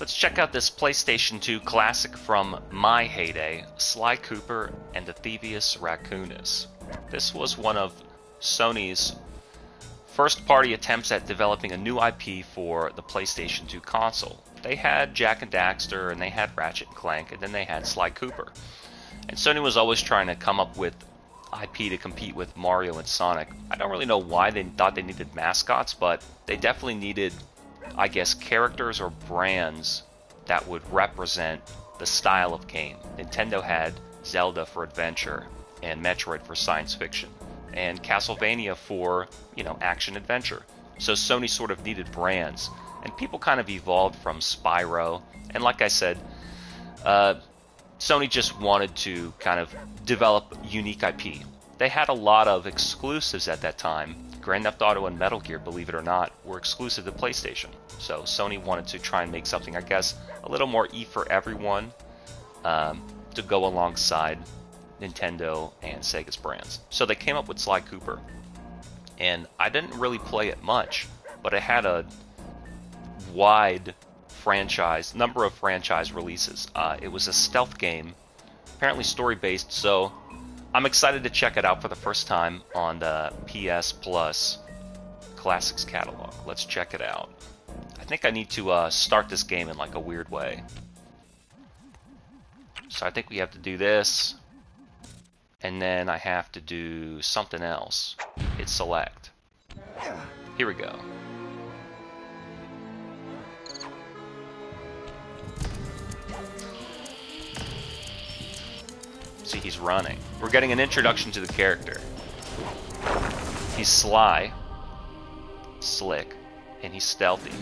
Let's check out this PlayStation 2 classic from my heyday, Sly Cooper and the Thievius Raccoonus. This was one of Sony's first-party attempts at developing a new IP for the PlayStation 2 console. They had Jak and Daxter, and they had Ratchet and Clank, and then they had Sly Cooper. And Sony was always trying to come up with IP to compete with Mario and Sonic. I don't really know why they thought they needed mascots, but they definitely needed, I guess, characters or brands that would represent the style of game. Nintendo had Zelda for adventure and Metroid for science fiction and Castlevania for, action adventure. So Sony sort of needed brands, and people kind of evolved from Spyro, and like I said, Sony just wanted to kind of develop unique IP. They had a lot of exclusives at that time. Grand Theft Auto and Metal Gear, believe it or not, were exclusive to PlayStation. So Sony wanted to try and make something, I guess, a little more E for everyone to go alongside Nintendo and Sega's brands. So they came up with Sly Cooper. And I didn't really play it much, but it had a wide number of franchise releases. It was a stealth game, apparently story-based, so I'm excited to check it out for the first time on the PS Plus Classics catalog. Let's check it out. I think I need to start this game in like a weird way. So I think we have to do this, and then I have to do something else. Hit select. Here we go. See, he's running. We're getting an introduction to the character. He's sly, slick, and he's stealthy.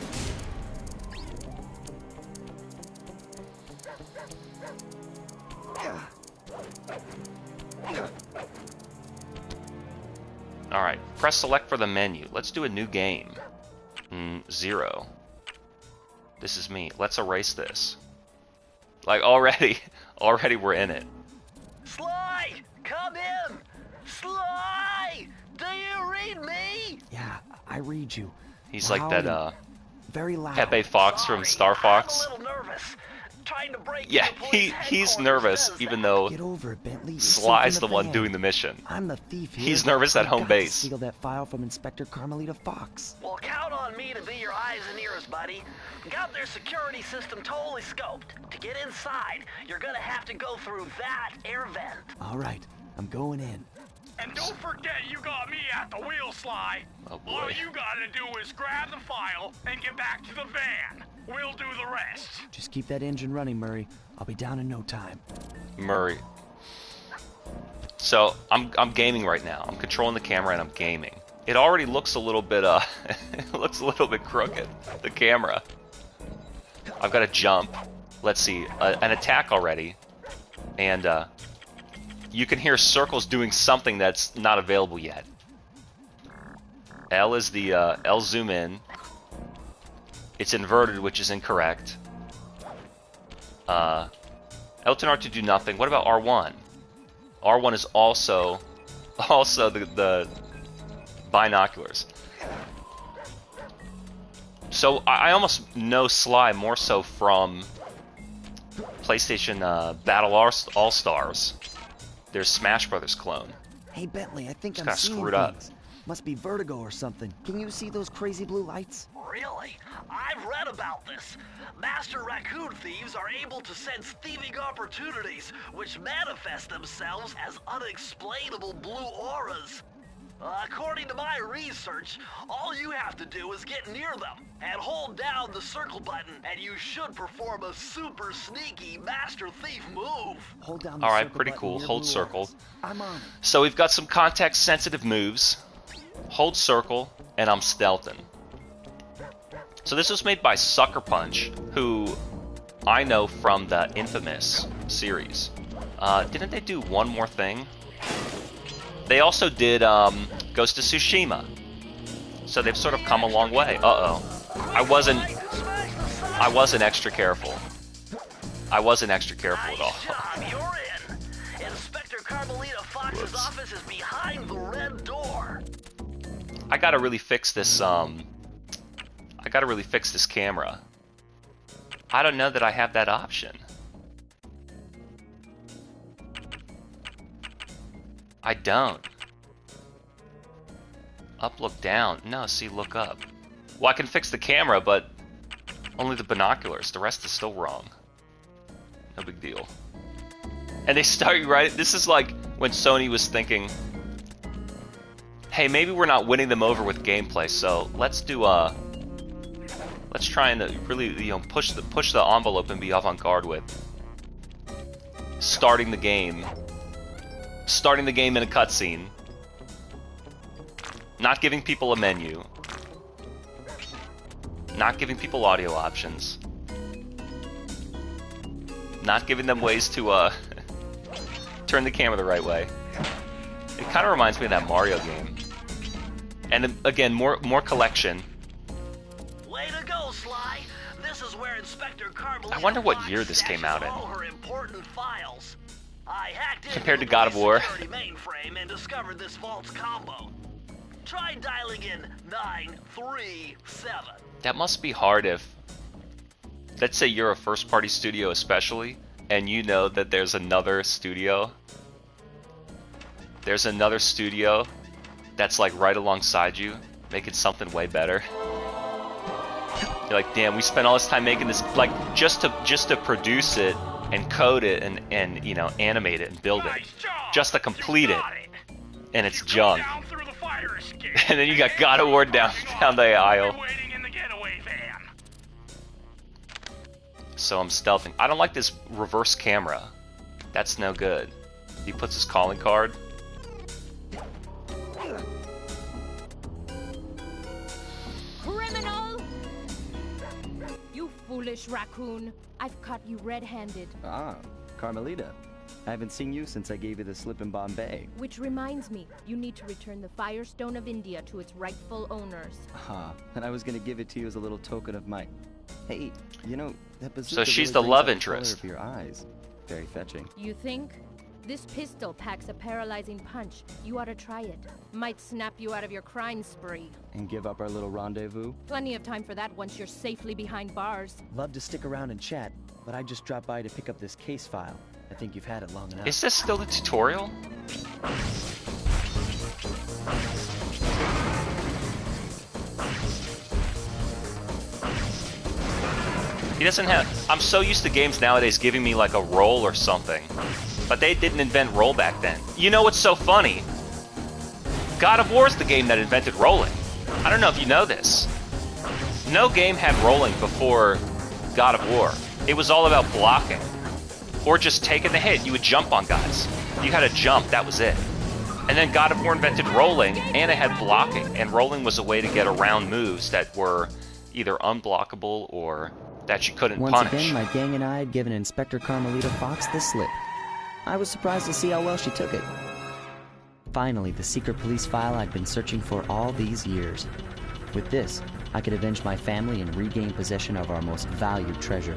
Alright, press select for the menu. Let's do a new game. 0. This is me. Let's erase this. Like, already we're in it. Sly! Come in! Sly! Do you read me? Yeah, I read you. He's Loud like that, very loud. Pepe Fox from Star Fox. I'm a little nervous. Trying to break Yeah, into police he's headquarters nervous, does even that. though Get over it, Bentley. You're Sly's safe the in one van. doing the mission. I'm the thief here. He's nervous at I've home got base. to steal that file from Inspector Carmelita Fox. Well, count on me to be your eyes and ears, buddy. Got their security system totally scoped. To get inside, you're gonna have to go through that air vent. All right, I'm going in. And don't forget you got me at the wheel, Sly. Oh boy. All you gotta do is grab the file and get back to the van. We'll do the rest. Just keep that engine running, Murray. I'll be down in no time. Murray. So I'm gaming right now. I'm controlling the camera and I'm gaming. It already looks a little bit it looks a little bit crooked. The camera. I've got to jump. Let's see, an attack already, and you can hear circles doing something that's not available yet. L is the L zoom in. It's inverted, which is incorrect. L to R to do nothing. What about R1? R1 is also the binoculars. So I almost know Sly more so from PlayStation Battle All-Stars. There's Smash Brothers clone. Hey, Bentley, I think It's I'm kinda seeing screwed up. things. Must be vertigo or something. Can you see those crazy blue lights? Really? I've read about this. Master raccoon thieves are able to sense thieving opportunities, which manifest themselves as unexplainable blue auras. According to my research, all you have to do is get near them and hold down the circle button, and you should perform a super sneaky master thief move. Hold down the All right, circle pretty button cool. near Hold blue circle. auras. I'm on it. So we've got some context-sensitive moves. Hold circle, and I'm stealthing. So this was made by Sucker Punch, who I know from the Infamous series. Didn't they do one more thing? They also did Ghost of Tsushima. So they've sort of come a long way. Uh-oh. I wasn't extra careful. I wasn't extra careful at all. Nice job, you're in. His office is behind the red door. I gotta really fix this, camera. I don't know that I have that option. I don't. Up, look down. No, see, look up. Well, I can fix the camera, but only the binoculars. The rest is still wrong. No big deal. And they start you right. This is like when Sony was thinking, hey, maybe we're not winning them over with gameplay, so let's try and really, push the envelope and be avant-garde with starting the game in a cutscene, not giving people a menu, not giving people audio options, not giving them ways to turn the camera the right way. It kind of reminds me of that Mario game. And again, more collection. Way to go, Sly. This is where Inspector Carmelita I wonder what Fox year this came out in. all her important files. I hacked into Compared to the God of War. security mainframe and discovered this vault's combo. Try dialing in 937. That must be hard if, let's say you're a first-party studio especially, and you know that there's another studio. There's another studio that's like right alongside you, making something way better. You're like, damn, we spent all this time making this, like, just to produce it and code it and animate it and build it, just to complete it, and it's junk. And then you got God of War down the aisle. So I'm stealthing. I don't like this reverse camera. That's no good. He puts his calling card. Criminal! You foolish raccoon. I've caught you red-handed. Ah, Carmelita. I haven't seen you since I gave you the slip in Bombay. Which reminds me, you need to return the Firestone of India to its rightful owners. And I was gonna give it to you as a little token of my... Hey, that bazooka So she's really the love brings out interest. The color of your eyes. Very fetching. You think? This pistol packs a paralyzing punch. You ought to try it. Might snap you out of your crime spree. And give up our little rendezvous? Plenty of time for that once you're safely behind bars. Love to stick around and chat, but I just dropped by to pick up this case file. I think you've had it long enough. Is this still the tutorial? He doesn't have... I'm so used to games nowadays giving me like a roll or something. But they didn't invent roll back then. You know what's so funny? God of War's the game that invented rolling. I don't know if you know this. No game had rolling before God of War. It was all about blocking. Or just taking the hit. You would jump on guys. You had to jump, that was it. And then God of War invented rolling, and it had blocking. And rolling was a way to get around moves that were either unblockable or that you couldn't Once punish. again, my gang and I had given Inspector Carmelita Fox the slip. I was surprised to see how well she took it. Finally, the secret police file I'd been searching for all these years. With this, I could avenge my family and regain possession of our most valued treasure.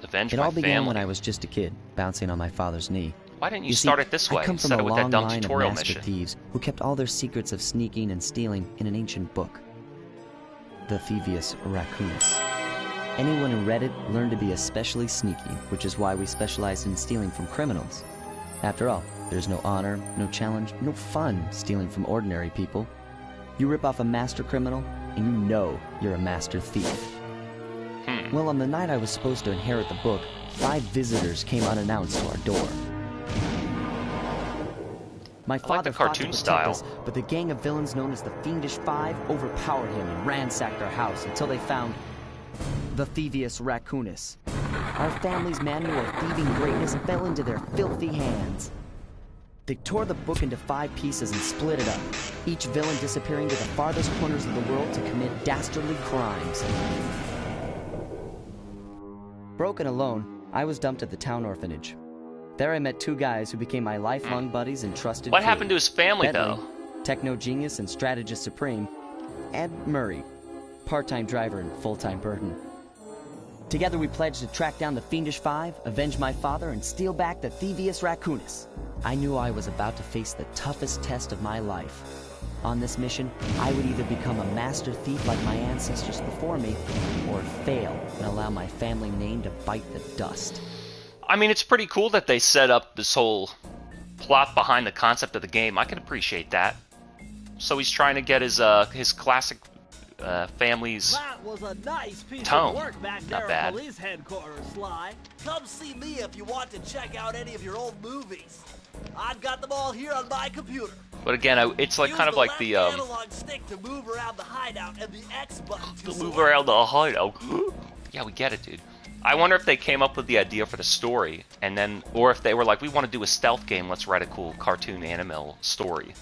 Avenge It my all began family. when I was just a kid, bouncing on my father's knee. Why didn't you See, start it this way I come from instead a of with that long dumb line of tutorial master mission? thieves who kept all their secrets of sneaking and stealing in an ancient book. The Thievius Raccoonus. Anyone who read it learned to be especially sneaky, which is why we specialize in stealing from criminals. After all, there's no honor, no challenge, no fun stealing from ordinary people. You rip off a master criminal, and you know you're a master thief. Well, on the night I was supposed to inherit the book, 5 visitors came unannounced to our door. My father the fought cartoon to protect style. us, but the gang of villains known as the Fiendish Five overpowered him and ransacked our house until they found the Thievius Raccoonus. Our family's manual of thieving greatness fell into their filthy hands. They tore the book into 5 pieces and split it up, each villain disappearing to the farthest corners of the world to commit dastardly crimes. Broken alone, I was dumped at the town orphanage. There I met 2 guys who became my lifelong buddies and trusted What crew. happened to his family, Bentley, though? techno genius and strategist supreme, and Murray, part-time driver and full-time burden. Together we pledged to track down the Fiendish Five, avenge my father, and steal back the Thievius Raccoonus. I knew I was about to face the toughest test of my life. On this mission, I would either become a master thief like my ancestors before me, or fail and allow my family name to bite the dust. I mean, it's pretty cool that they set up this whole plot behind the concept of the game. I can appreciate that. So he's trying to get his classic family's That was a nice piece tone. of work back Not there bad. at police headquarters, Sly. Come see me if you want to check out any of your old movies. I've got them all here on my computer. But again, it's like Use kind of like left the analog stick to move around the hideout and the X button to move select. around the hideout. Yeah, we get it, dude. I wonder if they came up with the idea for the story, and then, or if they were like, we want to do a stealth game, let's write a cool cartoon animal story.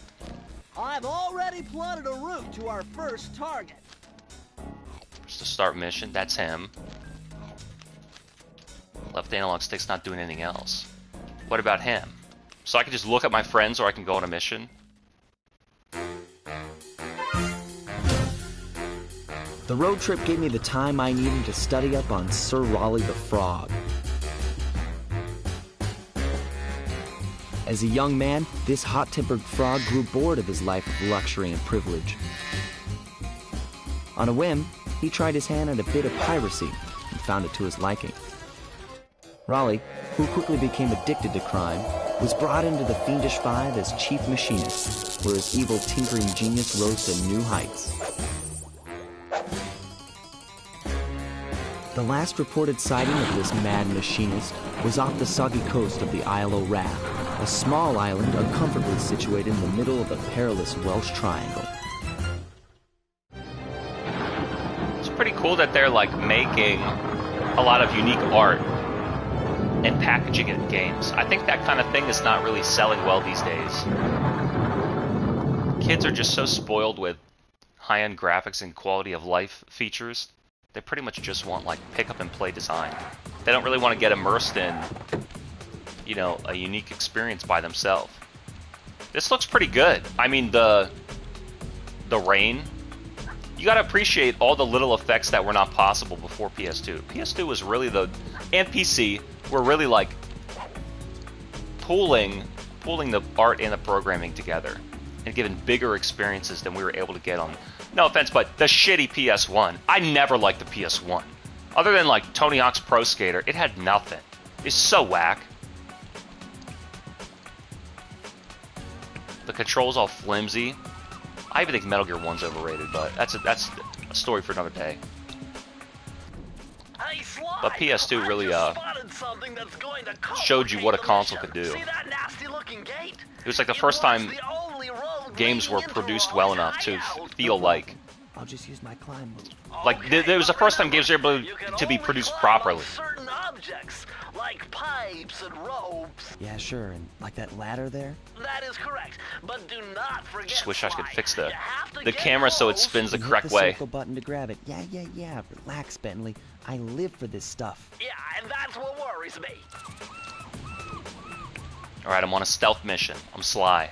I've already plotted a route to our first target. Just to start mission, that's him. Left analog stick's not doing anything else. What about him? So I can just look at my friends, or I can go on a mission. The road trip gave me the time I needed to study up on Sir Raleigh the Frog. As a young man, this hot-tempered frog grew bored of his life of luxury and privilege. On a whim, he tried his hand at a bit of piracy and found it to his liking. Raleigh, who quickly became addicted to crime, was brought into the Fiendish Five as chief machinist, where his evil tinkering genius rose to new heights. The last reported sighting of this mad machinist was off the soggy coast of the Isle o' Wrath, a small island uncomfortably situated in the middle of a perilous Welsh triangle. It's pretty cool that they're like making a lot of unique art and packaging it in games. I think that kind of thing is not really selling well these days. Kids are just so spoiled with high-end graphics and quality of life features. They pretty much just want like pick up and play design. They don't really want to get immersed in, you know, a unique experience by themselves. This looks pretty good. I mean, the rain. You gotta appreciate all the little effects that were not possible before PS2. PS2 was really and PC were really like pooling the art and the programming together and giving bigger experiences than we were able to get on, no offense, but the shitty PS1. I never liked the PS1. Other than like Tony Hawk's Pro Skater, it had nothing. It's so whack. The controls all flimsy. I even think Metal Gear 1's overrated, but that's a story for another day. Hey, Sly, But PS2 really I just spotted something that's going to showed you what a complicate the console mission. could do. See that nasty-looking gate? It was like the It first was time the only road games were leading into produced Raleigh's well enough to hideout. feel like I'll just use my climb move. Like, Okay, there was the but first time remember, games were able you can to be only produced climb properly. on certain objects, like pipes and ropes. Yeah, sure, and like that ladder there? That is correct, but do not forget. Just wish I could Sly, fix you have to the get camera so it close. spins the Hit correct the way. circle button to grab it. Yeah. Relax, Bentley. I live for this stuff. Yeah, and that's what worries me. Alright, I'm on a stealth mission. I'm Sly.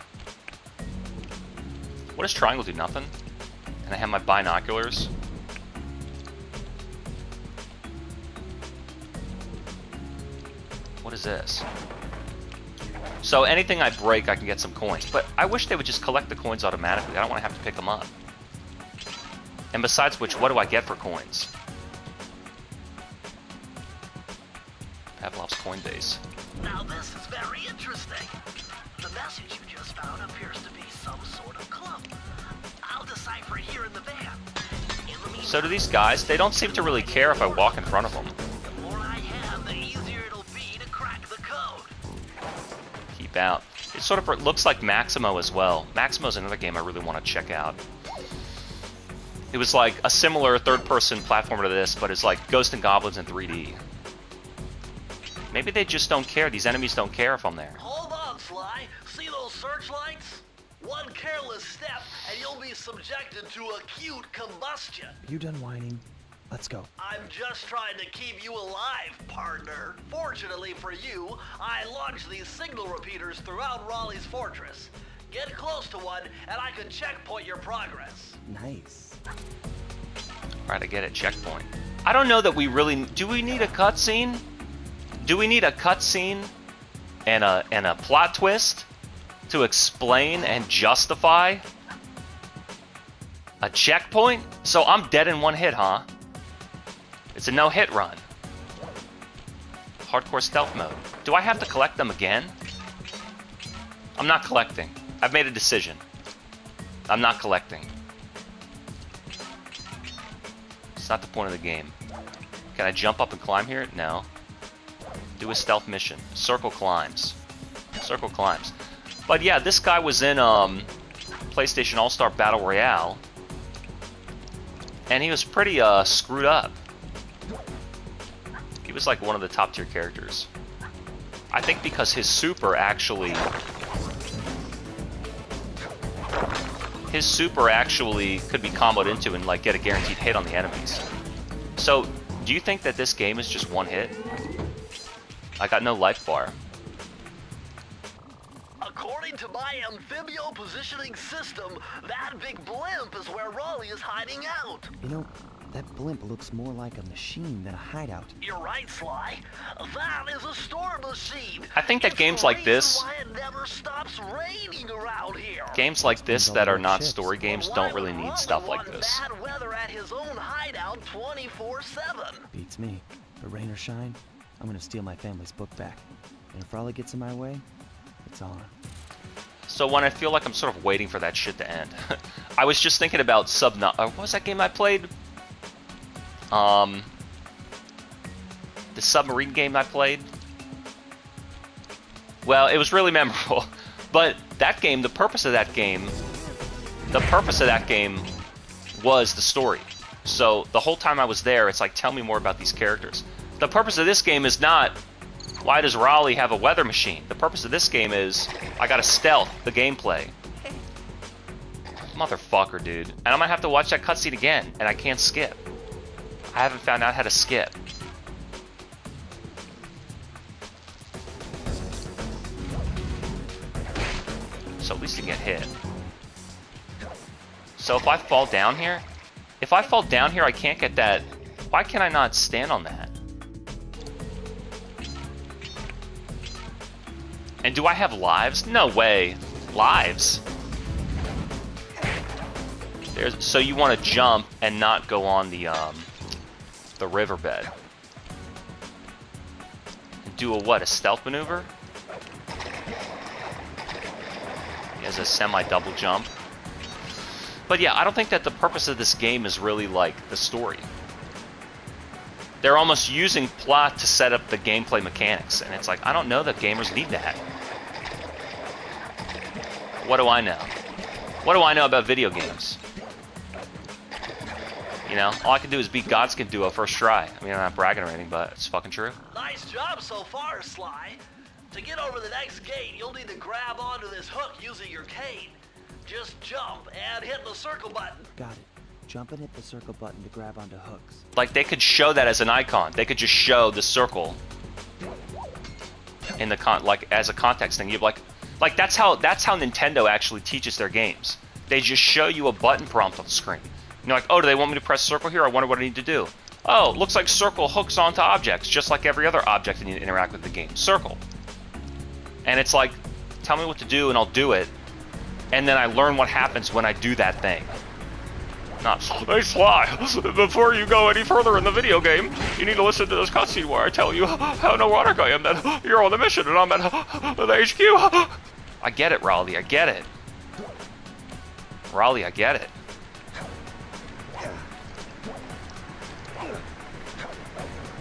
What does triangle do? Nothing? And I have my binoculars. What is this? So anything I break, I can get some coins. But I wish they would just collect the coins automatically. I don't want to have to pick them up. And besides which, what do I get for coins? Pavlov's coin base. Now this is very interesting. The message you just found appears to be some sort of clue. I'll decipher it here in the van. In the meantime, So do these guys, they don't seem to really care if I walk in front of them. the more I have, the easier it'll be to crack the code. Keep out. It sort of looks like Maximo as well. Maximo's another game I really want to check out. It was like a similar third-person platformer to this, but it's like Ghosts and Goblins in 3D. Maybe they just don't care. These enemies don't care if I'm there. Hold on, Sly. See those searchlights? One careless step, and you'll be subjected to acute combustion. You done whining? Let's go. I'm just trying to keep you alive, partner. Fortunately for you, I launched these signal repeaters throughout Raleigh's fortress. Get close to one, and I can checkpoint your progress. Nice. Alright, I get it. Checkpoint. I don't know that we really... Do we need a cutscene? Do we need a cutscene and a plot twist to explain and justify a checkpoint? So I'm dead in one hit, huh? It's a no-hit run. Hardcore stealth mode. Do I have to collect them again? I'm not collecting. I've made a decision. I'm not collecting. It's not the point of the game. Can I jump up and climb here? No. Do a stealth mission. Circle climbs. Circle climbs. But yeah, this guy was in PlayStation All-Star Battle Royale. And he was pretty screwed up. He was like one of the top tier characters. I think because his super actually... His super actually could be comboed into and like get a guaranteed hit on the enemies. So, do you think that this game is just one hit? I got no life bar. According to my amphibio positioning system, that big blimp is where Raleigh is hiding out. You know, that blimp looks more like a machine than a hideout. You're right, Sly. That is a store machine. I think that It's games the like this... reason why it never stops raining around here. Games like this that are not story games Why don't would really need Raleigh stuff like want this. bad weather at his own hideout 24/7. Beats me. But rain or shine, I'm gonna steal my family's book back. And if Raleigh gets in my way, it's on. So when I feel like I'm sort of waiting for that shit to end, I was just thinking about what was that game I played? The submarine game I played. Well, it was really memorable, but that game, the purpose of that game was the story. So the whole time I was there, it's like, tell me more about these characters. The purpose of this game is not, why does Raleigh have a weather machine? The purpose of this game is, I gotta stealth the gameplay. Motherfucker, dude. And I'm gonna have to watch that cutscene again, and I can't skip. I haven't found out how to skip. So at least you get hit. So if I fall down here, I can't get that. Why can I not stand on that? And do I have lives? No way. Lives? So you want to jump and not go on the riverbed. And do a stealth maneuver? He has a semi-double jump. But yeah, I don't think that the purpose of this game is really like the story. They're almost using plot to set up the gameplay mechanics, and it's like, I don't know that gamers need that. What do I know? What do I know about video games? You know, all I can do is beat Godskin Duo first try. I mean, I'm not bragging or anything, but it's fucking true. Nice job so far, Sly. To get over the next gate, you'll need to grab onto this hook using your cane. Just jump and hit the circle button. Got it. Jump and hit the circle button to grab onto hooks. Like, they could show that as an icon. They could just show the circle in the as a context thing. You like that's how Nintendo actually teaches their games. They just show you a button prompt on the screen. You're like, oh, do they want me to press circle here? I wonder what I need to do. Oh, looks like circle hooks onto objects, just like every other object that you interact with the game. Circle. And it's like, tell me what to do and I'll do it. And then I learn what happens when I do that thing. Not, hey Sly, before you go any further in the video game, you need to listen to this cutscene where I tell you how neurotic I am, that you're on the mission and I'm at the HQ. I get it, Raleigh, I get it. Raleigh, I get it.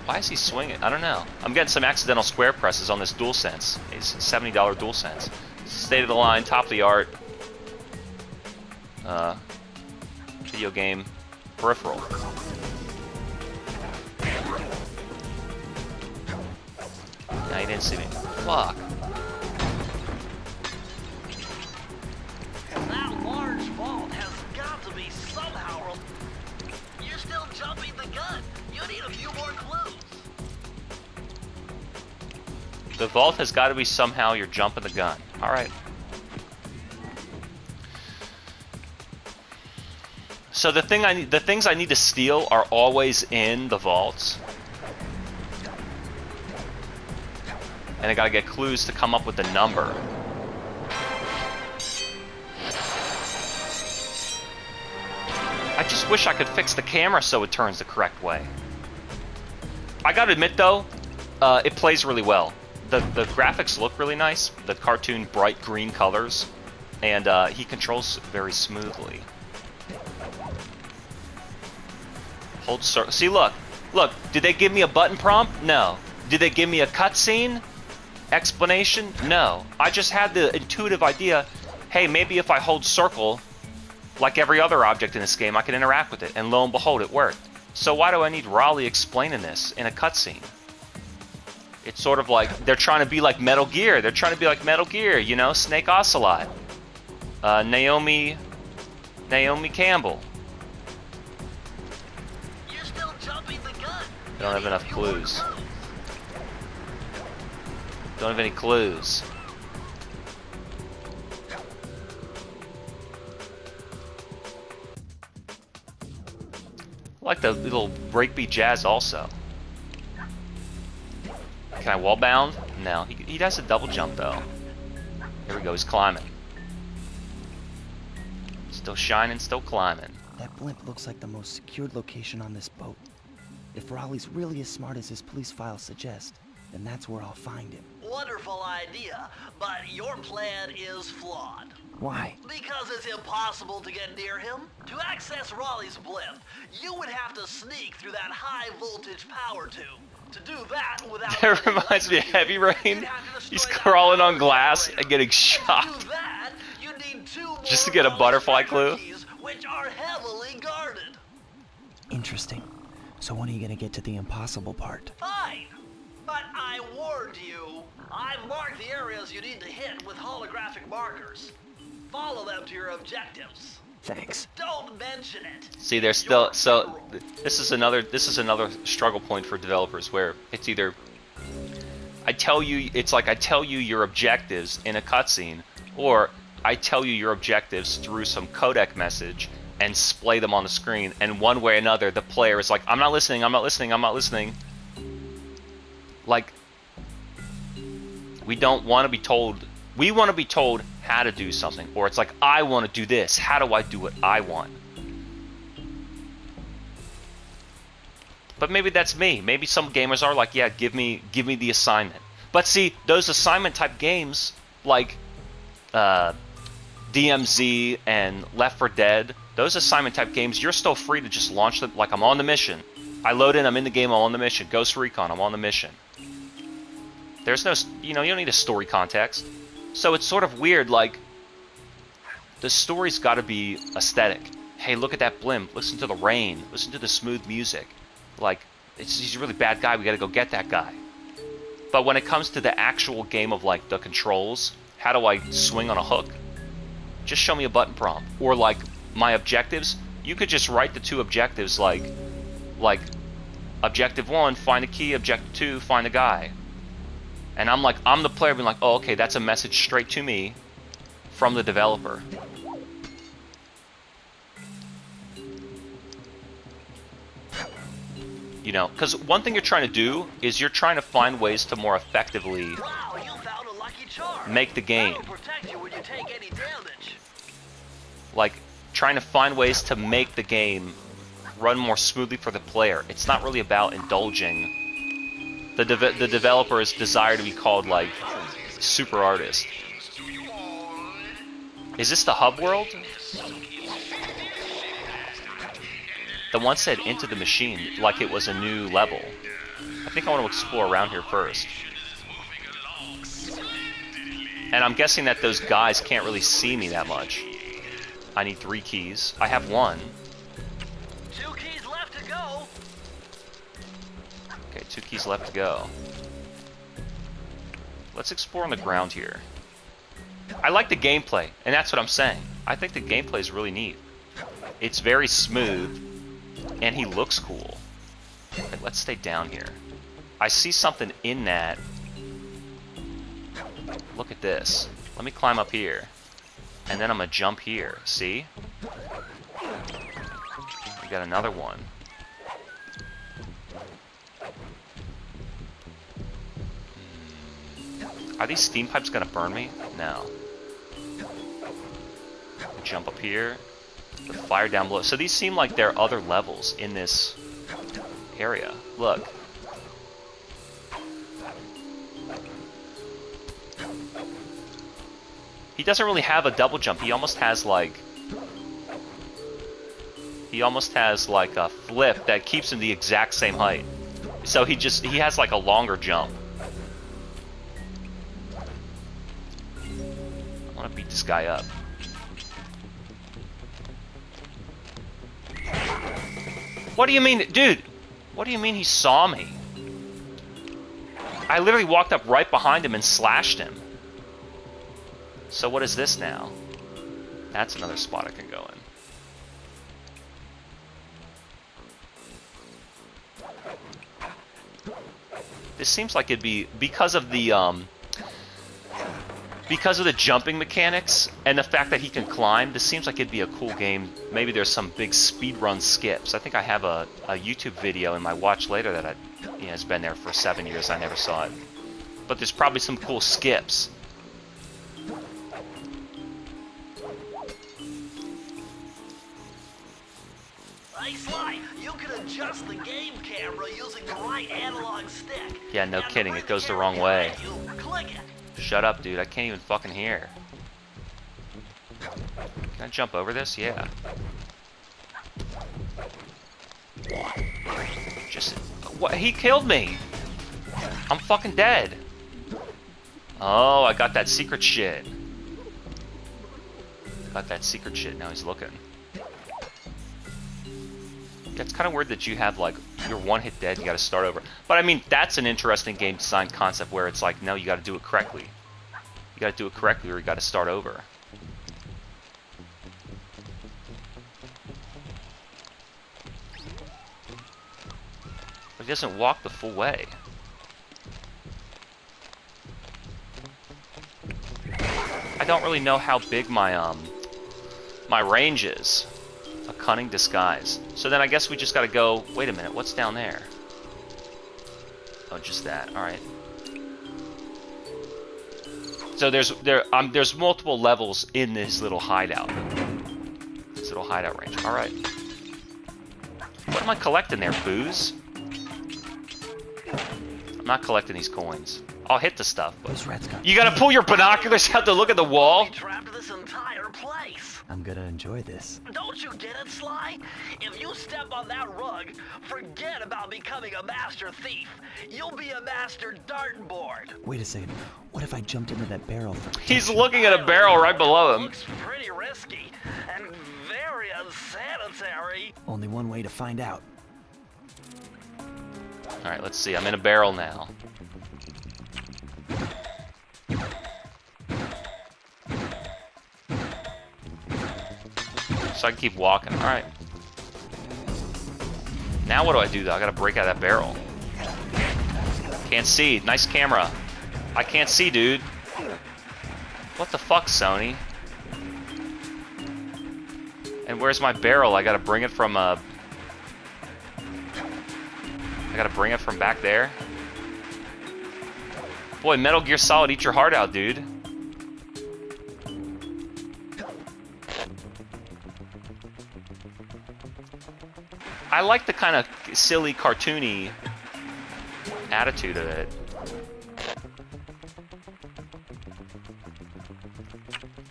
Why is he swinging? I don't know. I'm getting some accidental square presses on this DualSense. It's $70 DualSense. State of the line, top of the art. Video game peripheral. No, he didn't see me. Fuck. That large vault has got to be somehow... You're still jumping the gun. You need a few more clues. The vault has got to be somehow you're jumping the gun. Alright. So the things I need to steal are always in the vaults. And I gotta get clues to come up with the number. I just wish I could fix the camera so it turns the correct way. I gotta admit though, it plays really well. The graphics look really nice, the cartoon bright green colors, and he controls very smoothly. Hold circle. See, look. Did they give me a button prompt? No. Did they give me a cutscene? Explanation? No. I just had the intuitive idea, hey, maybe if I hold circle, like every other object in this game, I can interact with it. And lo and behold, it worked. So why do I need Raleigh explaining this in a cutscene? It's sort of like they're trying to be like Metal Gear. They're trying to be like Metal Gear, you know? Snake Ocelot. Naomi Campbell. You're still jumping the gun. Don't have enough clues. Don't have any clues. I like the little breakbeat jazz also. Can I wall bound? No. He does a double jump though. Here we go, he's climbing. Still shining, still climbing. That blimp looks like the most secured location on this boat. If Raleigh's really as smart as his police files suggest, then that's where I'll find him. Wonderful idea, but your plan is flawed. Why? Because it's impossible to get near him. To access Raleigh's blimp, you would have to sneak through that high voltage power tube. To do that without... That reminds me of Heavy Rain. He's crawling on glass and getting shot. To do that, you need 2 more Just to get a butterfly clue? keys, which are heavily guarded. Interesting. So when are you gonna get to the impossible part? Fine, but I warned you. I've marked the areas you need to hit with holographic markers. Follow them to your objectives. Thanks. Don't mention it. See, there's still this is another struggle point for developers where it's either I tell you your objectives in a cutscene, or I tell you your objectives through some codec message and splay them on the screen, and one way or another the player is like, I'm not listening, I'm not listening, I'm not listening. Like, we don't want to be told, we want to be told how to do something, or it's like, I want to do this, how do I do what I want? But maybe that's me. Maybe some gamers are like, yeah, give me the assignment. But see, those assignment type games like DMZ and Left 4 Dead, those assignment type games, you're still free to just launch them. Like, I'm on the mission. I load in, I'm in the game, I'm on the mission. Ghost Recon, I'm on the mission. There's no, you don't need a story context. So it's sort of weird, like, the story's got to be aesthetic. Hey, look at that blimp, listen to the rain, listen to the smooth music. Like, he's a really bad guy, we got to go get that guy. But when it comes to the actual game of, like, the controls, how do I swing on a hook? Just show me a button prompt. Or, like, my objectives, you could just write the 2 objectives, like objective 1, find a key, objective 2, find a guy. And I'm the player being like, oh, okay, that's a message straight to me from the developer. You know, because one thing you're trying to do is you're trying to find ways to more effectively Wow, you found a lucky charm. make the game. That'll protect you when you take any damage. Like, trying to find ways to make the game run more smoothly for the player. It's not really about indulging the developer's desire to be called, like, super artist. Is this the hub world? The one said into the machine, like it was a new level. I think I want to explore around here first. And I'm guessing that those guys can't really see me that much. I need 3 keys. I have 1. 2 keys left to go. Okay, 2 keys left to go. Let's explore on the ground here. I like the gameplay, and that's what I'm saying. I think the gameplay is really neat. It's very smooth, and he looks cool. Okay, let's stay down here. I see something in that. Look at this. Let me climb up here. And then I'm gonna jump here. See? got another one. Are these steam pipes gonna burn me? No. Jump up here. The fire down below. So these seem like there are other levels in this area. Look. He doesn't really have a double jump. He almost has like a flip that keeps him the exact same height. So he has like a longer jump. I want to beat this guy up. What do you mean, dude? What do you mean he saw me? I literally walked up right behind him and slashed him. So what is this now? That's another spot I can go in. This seems like it'd be because of the jumping mechanics and the fact that he can climb. This seems like it'd be a cool game. Maybe there's some big speedrun skips. I think I have a YouTube video in my watch later that has been there for 7 years. I never saw it, but there's probably some cool skips. Hey Sly, you can adjust the game camera using the right analog stick. Yeah, no kidding. It goes the wrong way. Click it. Shut up, dude. I can't even fucking hear. Can I jump over this? Yeah. Just... What? He killed me! I'm fucking dead. Oh, I got that secret shit. Got that secret shit. Now he's looking. It's kind of weird that you have, like, you're one hit dead, you gotta start over. But, I mean, that's an interesting game design concept where it's like, no, you gotta do it correctly. You gotta do it correctly or you gotta start over. But he doesn't walk the full way. I don't really know how big my, my range is. A cunning disguise. So then I guess we just gotta go... Wait a minute, what's down there? Oh, just that. Alright. So there's multiple levels in this little hideout. This little hideout range. Alright. What am I collecting there, booze? I'm not collecting these coins. I'll hit the stuff, but... You gotta pull your binoculars out to look at the wall? Trapped this entire place. I'm gonna enjoy this. Don't you get it, Sly? If you step on that rug, forget about becoming a master thief. You'll be a master dartboard. Wait a second. What if I jumped into that barrel for... He's looking at a barrel right below him. Looks pretty risky and very unsanitary. Only one way to find out. Alright, let's see. I'm in a barrel now. So I can keep walking. Alright. Now what do I do, though? I gotta break out of that barrel. Can't see. Nice camera. I can't see, dude. What the fuck, Sony? And where's my barrel? I gotta bring it from, I gotta bring it from back there? Boy, Metal Gear Solid, eat your heart out, dude. I like the kind of silly, cartoony attitude of it.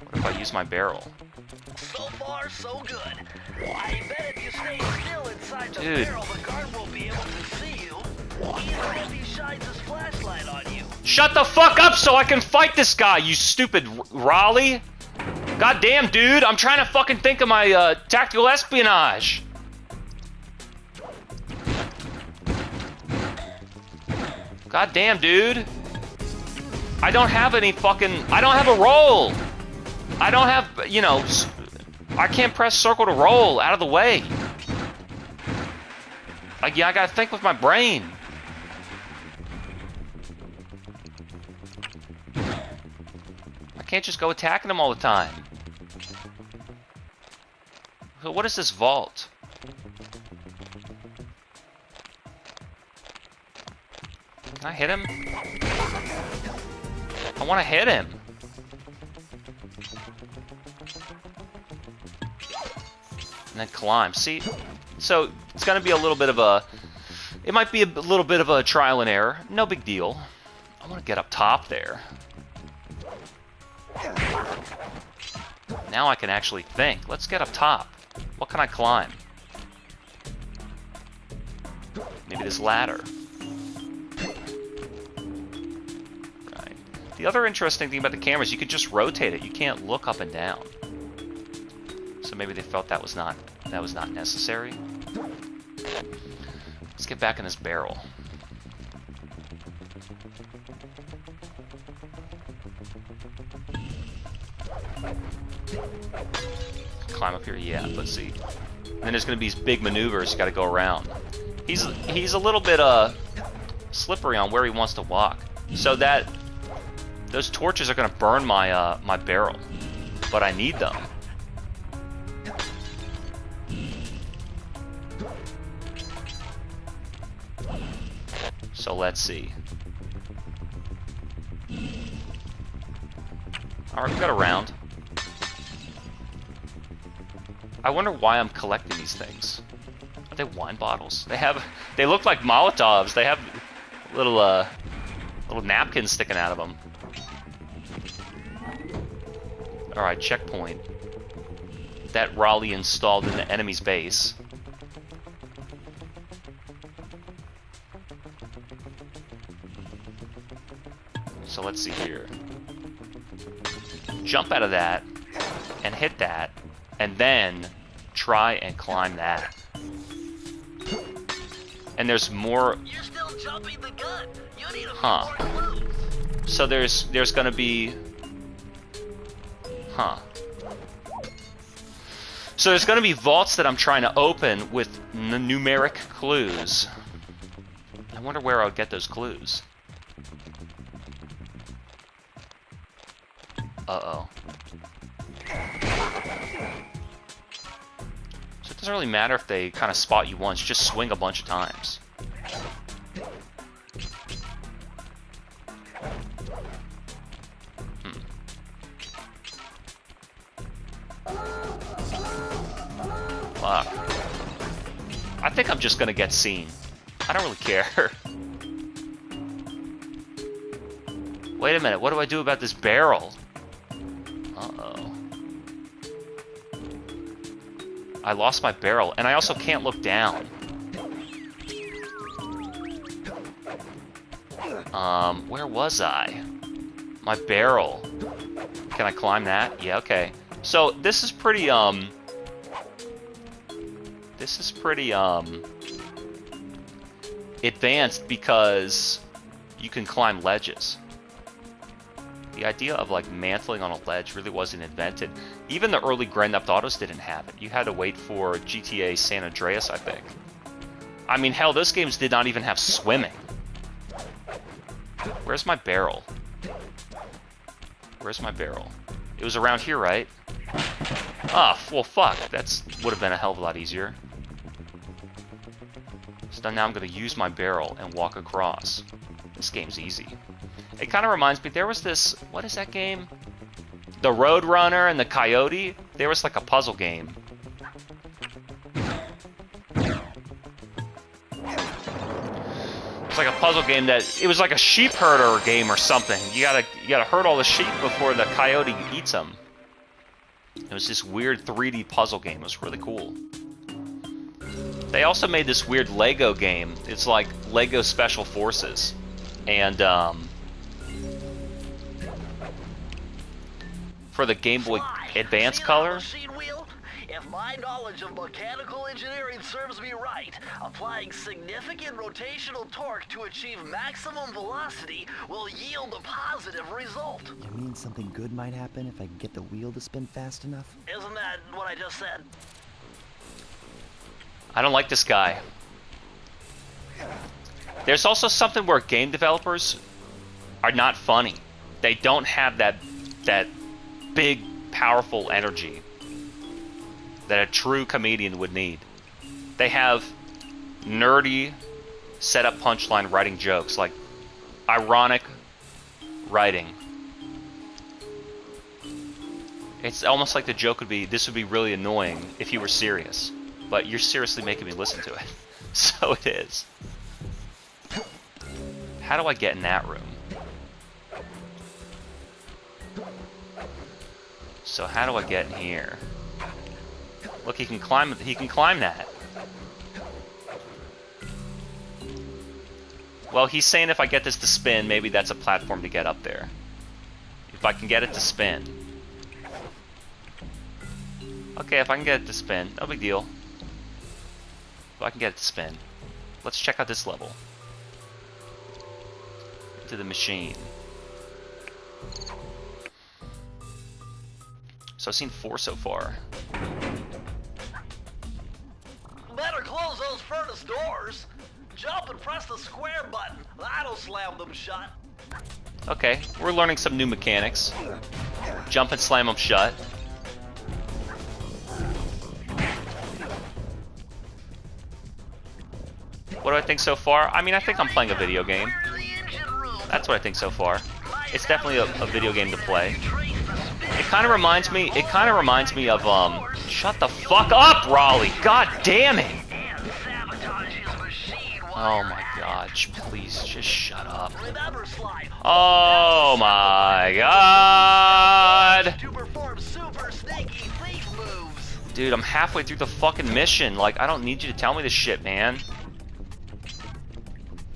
What if I use my barrel? So far, so good. I bet if you stay still inside the barrel, the guard won't be able to see you. Even if he shines his flashlight on you. Shut the fuck up so I can fight this guy, you stupid Raleigh! God damn, dude, I'm trying to fucking think of my tactical espionage. God damn, dude. I don't have any fucking... I don't have a roll. I don't have, you know... I can't press circle to roll out of the way. Like, yeah, I gotta think with my brain. I can't just go attacking them all the time. So what is this vault? Can I hit him? I want to hit him. And then climb. See? So, it's going to be a little bit of a... It might be a little bit of a trial and error. No big deal. I want to get up top there. Now I can actually think. Let's get up top. What can I climb? Maybe this ladder. Right. The other interesting thing about the camera is you can just rotate it. You can't look up and down. So maybe they felt that was not necessary. Let's get back in this barrel. Climb up here, yeah, let's see. And then there's gonna be these big maneuvers you gotta go around. He's a little bit slippery on where he wants to walk. So that those torches are gonna burn my my barrel. But I need them. So let's see. Alright, we've got a round. I wonder why I'm collecting these things. Are they wine bottles? They look like Molotovs. They have little little napkins sticking out of them. Alright, checkpoint. That Raleigh installed in the enemy's base. So let's see here. Jump out of that and hit that, and then try and climb that. And there's more. You're still jumping the gun. You need a Huh. few more clues. So there's gonna be. Huh. So there's gonna be vaults that I'm trying to open with numeric clues. I wonder where I would get those clues. Uh-oh. So it doesn't really matter if they kind of spot you once, just swing a bunch of times. Fuck. I think I'm just gonna get seen. I don't really care. Wait a minute, what do I do about this barrel? Uh-oh. I lost my barrel, and I also can't look down. Where was I? My barrel. Can I climb that? Yeah, okay. So, this is pretty, advanced because you can climb ledges. The idea of like mantling on a ledge really wasn't invented. Even the early Grand Theft Autos didn't have it. You had to wait for GTA San Andreas, I think. I mean, hell, those games did not even have swimming. Where's my barrel? Where's my barrel? It was around here, right? Ah, well, fuck. That's would have been a hell of a lot easier. So now I'm going to use my barrel and walk across. This game's easy. It kind of reminds me, there was this, what is that game? The Roadrunner and the Coyote? There was like a puzzle game. It's like a puzzle game that, it was like a sheep herder game or something. You gotta herd all the sheep before the coyote eats them. It was this weird 3D puzzle game. It was really cool. They also made this weird Lego game. It's like Lego Special Forces. And, for the Game Boy Advance color. If my knowledge of mechanical engineering serves me right, applying significant rotational torque to achieve maximum velocity will yield a positive result. You mean something good might happen if I can get the wheel to spin fast enough? Isn't that what I just said? I don't like this guy. There's also something where game developers are not funny. They don't have that big, powerful energy that a true comedian would need. They have nerdy, set-up punchline writing jokes. Like, ironic writing. It's almost like the joke would be, this would be really annoying if you were serious. But you're seriously making me listen to it. So it is. How do I get in that room? So how do I get in here? Look, he can climb that. Well, he's saying if I get this to spin, maybe that's a platform to get up there. If I can get it to spin. Okay, if I can get it to spin, no big deal. If I can get it to spin. Let's check out this level. Into the machine. So I've seen 4 so far. Better close those furnace doors. Jump and press the square button. That'll slam them shut. Okay, we're learning some new mechanics. Jump and slam them shut. What do I think so far? I mean, I think I'm playing a video game. That's what I think so far. It's definitely a video game to play. It kind of reminds me of, shut the fuck up, Raleigh! God damn it! Oh my god, please, just shut up. Oh my god! Dude, I'm halfway through the fucking mission. Like, I don't need you to tell me this shit, man.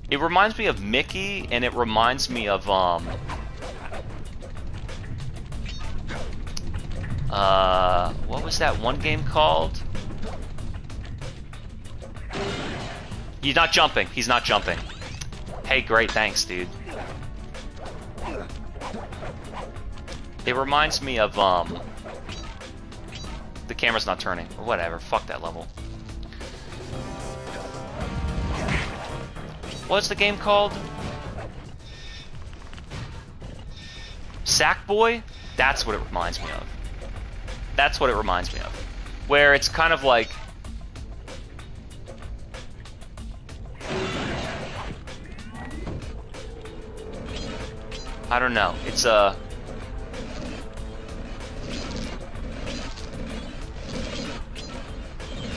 It reminds me of Mickey, and it reminds me of, what was that one game called? He's not jumping. He's not jumping. Hey, great, thanks, dude. It reminds me of, the camera's not turning. Whatever, fuck that level. What's the game called? Sackboy? That's what it reminds me of. That's what it reminds me of. Where it's kind of like... I don't know. It's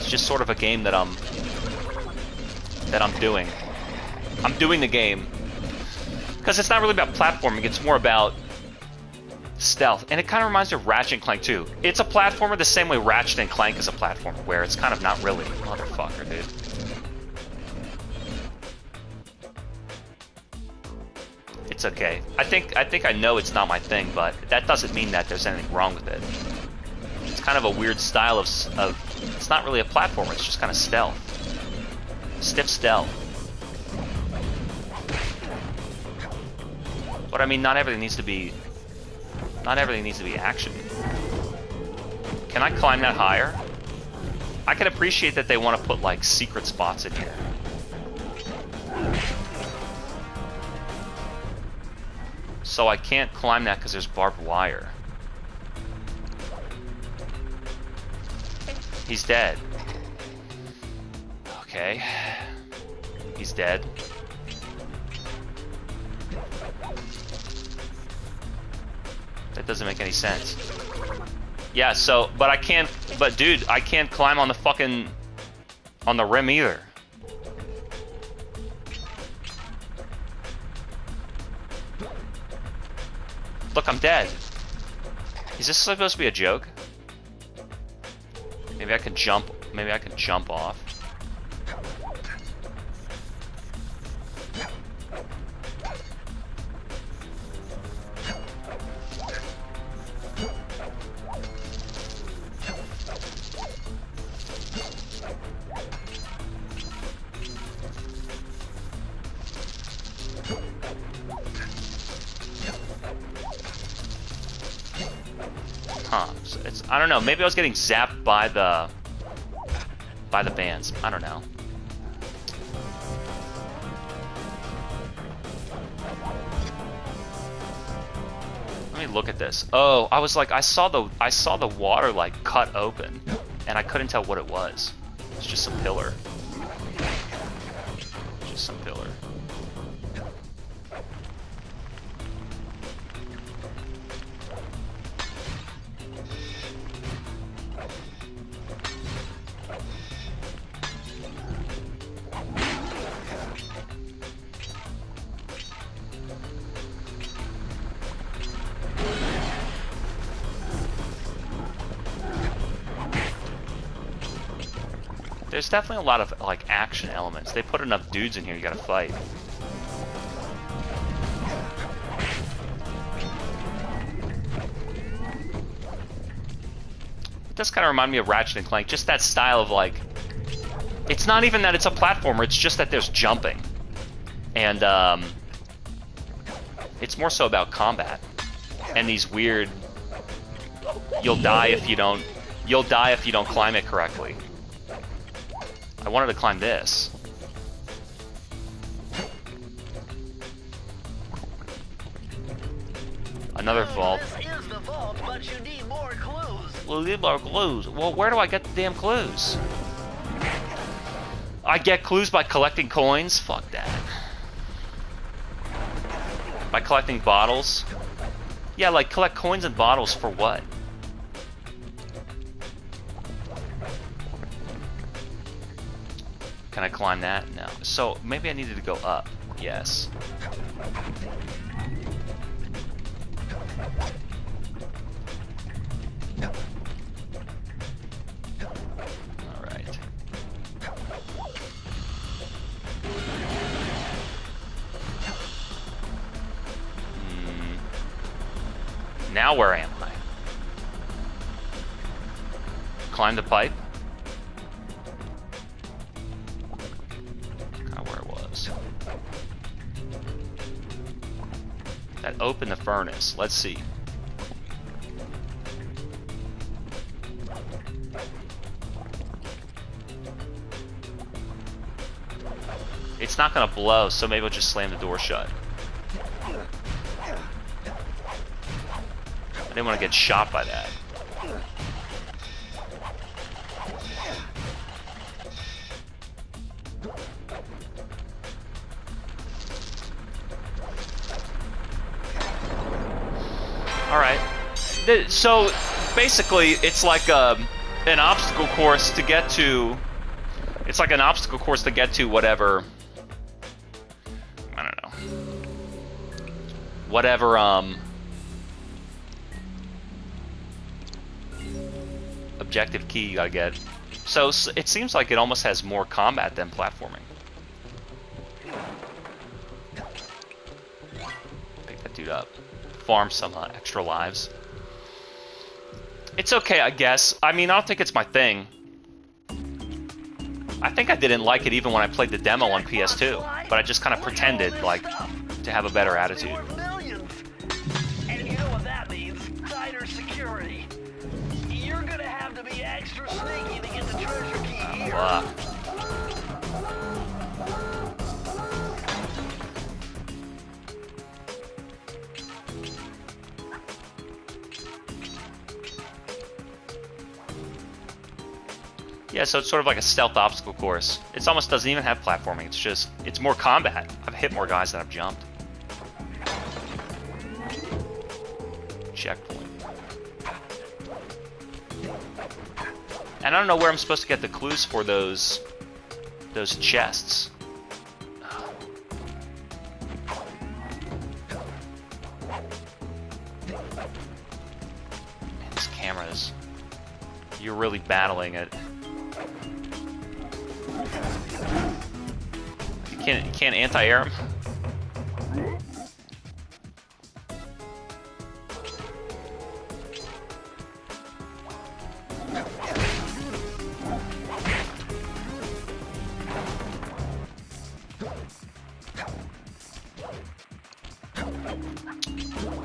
just sort of a game that I'm doing. I'm doing the game because it's not really about platforming. It's more about stealth, and it kind of reminds me of Ratchet and Clank too. It's a platformer the same way Ratchet and Clank is a platformer, where it's kind of not really. Motherfucker, dude. It's okay. I think I know it's not my thing, but that doesn't mean that there's anything wrong with it. It's kind of a weird style of it's not really a platformer. It's just kind of stealth, stiff stealth. But I mean, not everything needs to be action. Can I climb that higher? I can appreciate that they want to put like secret spots in here. So I can't climb that because there's barbed wire. He's dead. Okay. He's dead. That doesn't make any sense. Yeah, so, but dude, I can't climb on the fucking, on the rim either. Look, I'm dead. Is this supposed to be a joke? Maybe I can jump off. I don't know, maybe I was getting zapped by the bands. I don't know. Let me look at this. Oh, I was like, I saw the water like cut open, and I couldn't tell what it was. It's just some pillar. Just some pillar. There's definitely a lot of like action elements. They put enough dudes in here, you gotta fight. It does kind of remind me of Ratchet and Clank, just that style of like, it's not even that it's a platformer, it's just that there's jumping. And it's more so about combat. And these weird, you'll die if you don't climb it correctly. I wanted to climb this. Another vault. This is the vault, but you need more clues. Well, need more clues. Well, where do I get the damn clues? I get clues by collecting coins? Fuck that. By collecting bottles? Yeah, like collect coins and bottles for what? Can I climb that? No. So maybe I needed to go up. Yes. Alright. Now where am I? Climb the pipe? Kind of where it was. That opened the furnace. Let's see. It's not gonna blow, so maybe I'll just slam the door shut. I didn't want to get shot by that. Alright. So, basically, it's like an obstacle course to get to... It's like an obstacle course to get to whatever... I don't know. Whatever, objective key you gotta get. So it seems like it almost has more combat than platforming. Pick that dude up. Farm some extra lives. It's okay, I guess. I mean, I don't think it's my thing. I think I didn't like it even when I played the demo on PS2, but I just kind of pretended, like, to have a better attitude. And you know what that means? Tighter security. You're gonna have to be extra sneaky to get the treasure key here. Yeah, so it's sort of like a stealth obstacle course. It almost doesn't even have platforming, it's more combat. I've hit more guys than I've jumped. Checkpoint. And I don't know where I'm supposed to get the clues for those chests. Man, these cameras. You're really battling it. You can't anti-air him?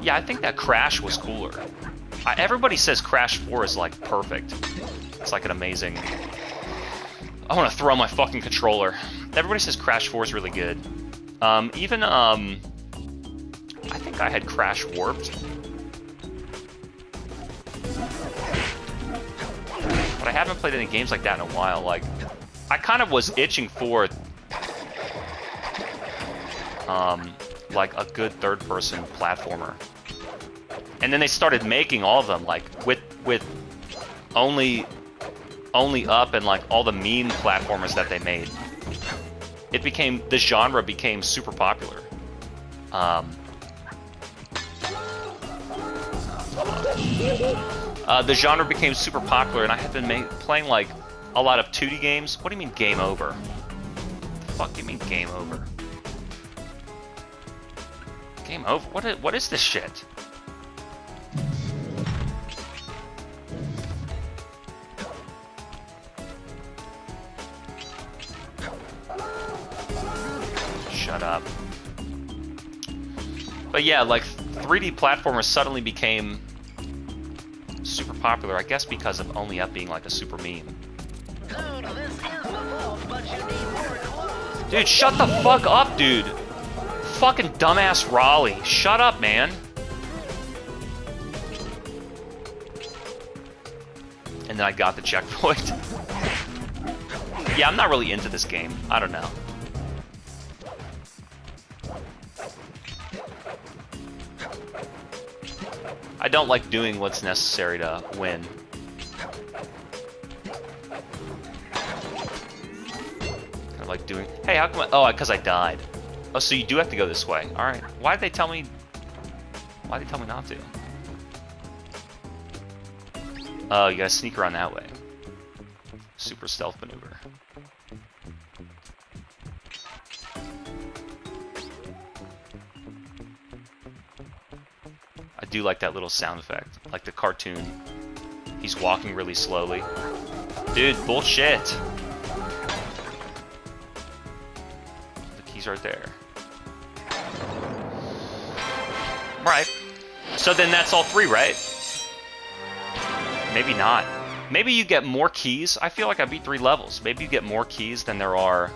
Yeah, I think that Crash was cooler. Everybody says Crash 4 is like perfect. It's like an amazing... I want to throw my fucking controller. Everybody says Crash 4 is really good. I think I had Crash Warped. But I haven't played any games like that in a while. Like, I kind of was itching for like a good third-person platformer. And then they started making all of them, like with only up and like all the mean platformers that they made. The genre became super popular. The genre became super popular, and I have been playing like a lot of 2D games. What do you mean game over? The fuck do you mean game over? Game over? What is this shit? Shut up. But yeah, like 3D platformers suddenly became super popular, I guess because of Only Up being like a super meme. Dude, this is the vault, but you need more clues. Dude, shut the fuck up, dude. Fucking dumbass Raleigh. Shut up, man. And then I got the checkpoint. Yeah, I'm not really into this game. I don't know. I don't like doing what's necessary to win. Kind of like doing... Hey, how come I... Oh, because I died. Oh, so you do have to go this way. Alright. Why did they tell me... Why did they tell me not to? Oh, you gotta sneak around that way. Super stealth maneuver. I do like that little sound effect. Like the cartoon. He's walking really slowly. Dude, bullshit! The key's right there. Right. So then that's all 3, right? Maybe not. Maybe you get more keys. I feel like I beat 3 levels. Maybe you get more keys than there are...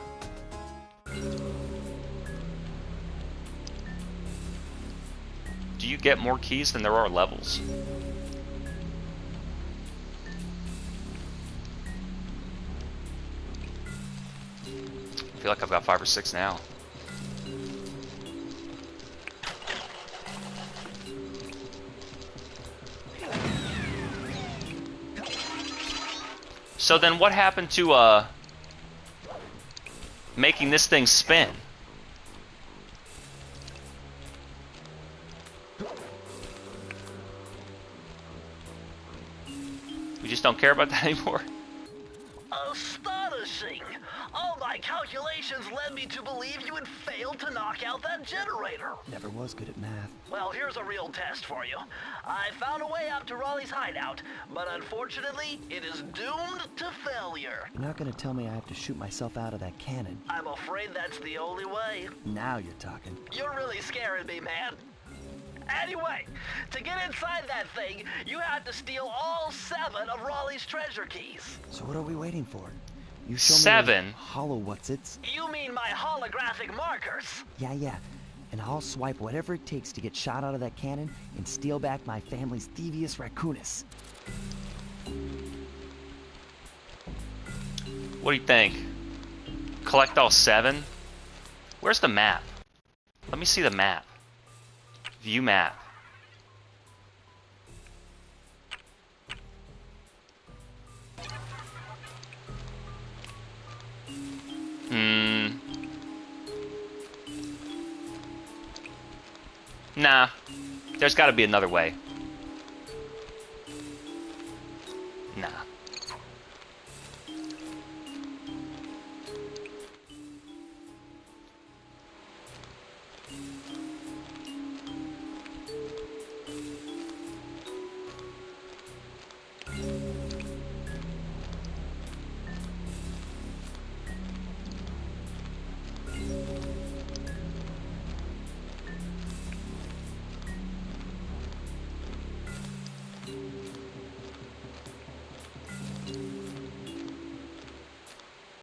Do you get more keys than there are levels? I feel like I've got 5 or 6 now. So then what happened to making this thing spin? We just don't care about that anymore? Astonishing! All my calculations led me to believe you had failed to knock out that generator. Never was good at math. Well, here's a real test for you. I found a way out to Raleigh's hideout, but unfortunately, it is doomed to failure. You're not gonna tell me I have to shoot myself out of that cannon. I'm afraid that's the only way. Now you're talking. You're really scaring me, man. Anyway, to get inside that thing, you had to steal all 7 of Raleigh's treasure keys. So what are we waiting for? You show 7? me those hollow what's-its? You mean my holographic markers? Yeah. And I'll swipe whatever it takes to get shot out of that cannon and steal back my family's Thievius Raccoonus. What do you think? Collect all 7? Where's the map? Let me see the map. View map. Nah. There's gotta be another way.